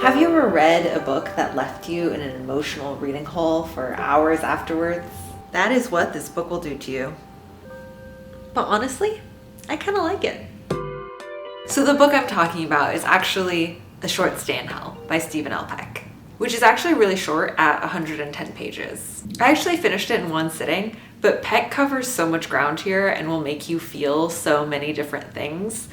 Have you ever read a book that left you in an emotional reading hole for hours afterwards? That is what this book will do to you. But honestly, I kind of like it. So the book I'm talking about is actually A Short Stay in Hell by Stephen L. Peck, which is actually really short at 110 pages. I actually finished it in one sitting, but Peck covers so much ground here and will make you feel so many different things.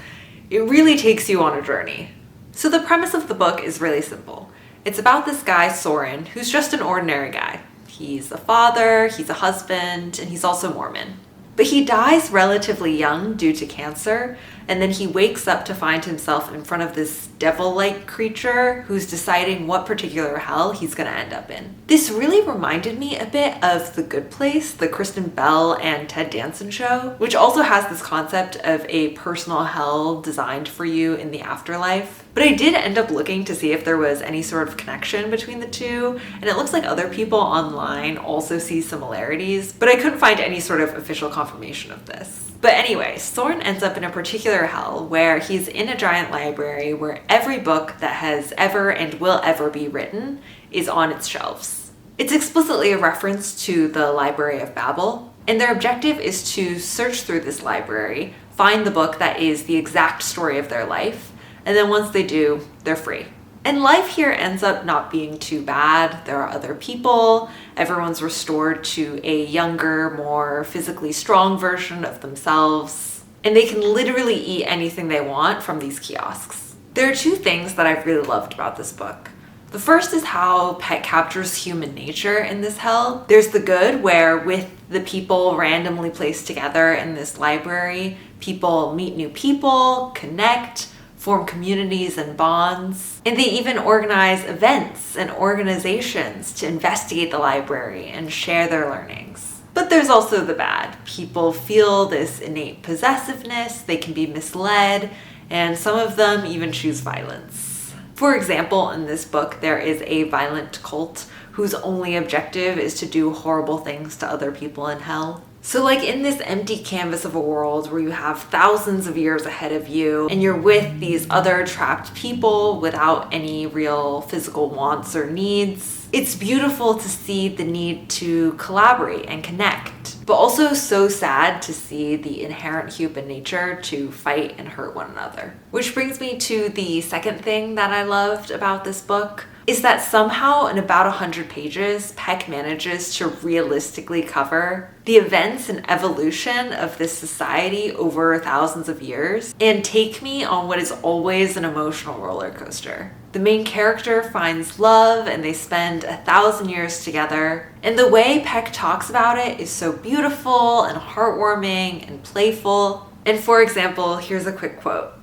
It really takes you on a journey. So the premise of the book is really simple. It's about this guy, Soren, who's just an ordinary guy. He's a father, he's a husband, and he's also Mormon. But he dies relatively young due to cancer, and then he wakes up to find himself in front of this devil-like creature who's deciding what particular hell he's going to end up in. This really reminded me a bit of The Good Place, the Kristen Bell and Ted Danson show, which also has this concept of a personal hell designed for you in the afterlife. But I did end up looking to see if there was any sort of connection between the two, and it looks like other people online also see similarities, but I couldn't find any sort of official confirmation of this. But anyway, Soren ends up in a particular hell where he's in a giant library where every book that has ever and will ever be written is on its shelves. It's explicitly a reference to the Library of Babel, and their objective is to search through this library, find the book that is the exact story of their life, and then once they do, they're free. And life here ends up not being too bad. There are other people. Everyone's restored to a younger, more physically strong version of themselves. And they can literally eat anything they want from these kiosks. There are two things that I've really loved about this book. The first is how Peck captures human nature in this hell. There's the good, where with the people randomly placed together in this library, people meet new people, connect, form communities and bonds, and they even organize events and organizations to investigate the library and share their learnings. But there's also the bad. People feel this innate possessiveness, they can be misled, and some of them even choose violence. For example, in this book, there is a violent cult whose only objective is to do horrible things to other people in hell. So like in this empty canvas of a world where you have thousands of years ahead of you and you're with these other trapped people without any real physical wants or needs, it's beautiful to see the need to collaborate and connect, but also so sad to see the inherent human nature to fight and hurt one another. Which brings me to the second thing that I loved about this book, is that somehow in about 100 pages, Peck manages to realistically cover the events and evolution of this society over thousands of years and take me on what is always an emotional roller coaster. The main character finds love and they spend 1,000 years together. And the way Peck talks about it is so beautiful and heartwarming and playful. And for example, here's a quick quote.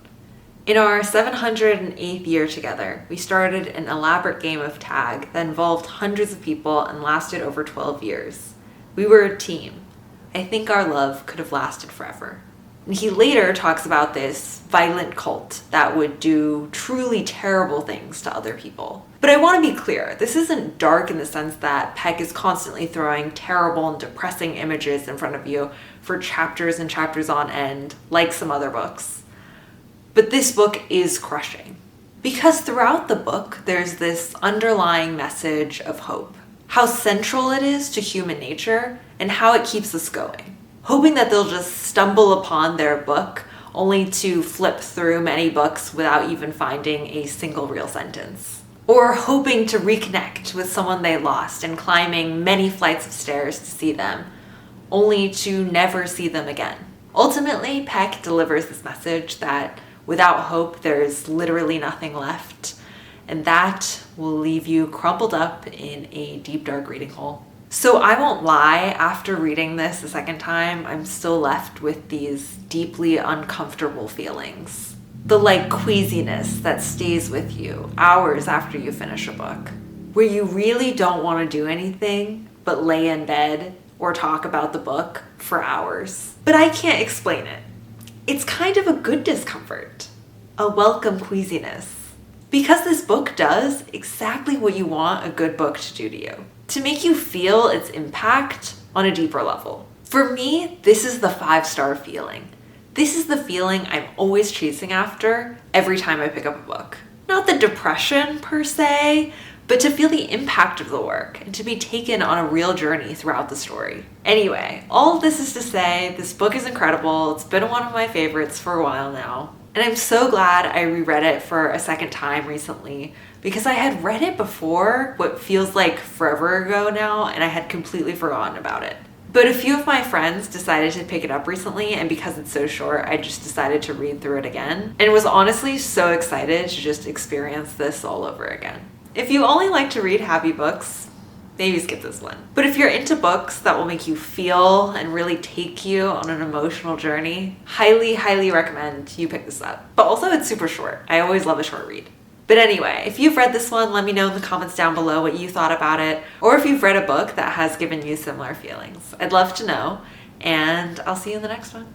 In our 708th year together, we started an elaborate game of tag that involved hundreds of people and lasted over 12 years. We were a team. I think our love could have lasted forever. And he later talks about this violent cult that would do truly terrible things to other people. But I want to be clear, this isn't dark in the sense that Peck is constantly throwing terrible and depressing images in front of you for chapters and chapters on end, like some other books. But this book is crushing. Because throughout the book, there's this underlying message of hope. How central it is to human nature and how it keeps us going. Hoping that they'll just stumble upon their book only to flip through many books without even finding a single real sentence. Or hoping to reconnect with someone they lost and climbing many flights of stairs to see them, only to never see them again. Ultimately, Peck delivers this message that without hope, there's literally nothing left, and that will leave you crumpled up in a deep, dark reading hole. So I won't lie, after reading this a second time, I'm still left with these deeply uncomfortable feelings. The queasiness that stays with you hours after you finish a book, where you really don't want to do anything but lay in bed or talk about the book for hours. But I can't explain it. It's kind of a good discomfort, a welcome queasiness, because this book does exactly what you want a good book to do to you, to make you feel its impact on a deeper level. For me, this is the 5-star feeling. This is the feeling I'm always chasing after every time I pick up a book. Not the depression per se, but to feel the impact of the work and to be taken on a real journey throughout the story. Anyway, all of this is to say this book is incredible. It's been one of my favorites for a while now. And I'm so glad I reread it for a second time recently because I had read it before, what feels like forever ago now, and I had completely forgotten about it. But a few of my friends decided to pick it up recently, and because it's so short, I just decided to read through it again. And was honestly so excited to just experience this all over again. If you only like to read happy books, maybe skip this one. But if you're into books that will make you feel and really take you on an emotional journey, highly, highly recommend you pick this up. But also it's super short. I always love a short read. But anyway, if you've read this one, let me know in the comments down below what you thought about it, or if you've read a book that has given you similar feelings. I'd love to know, and I'll see you in the next one.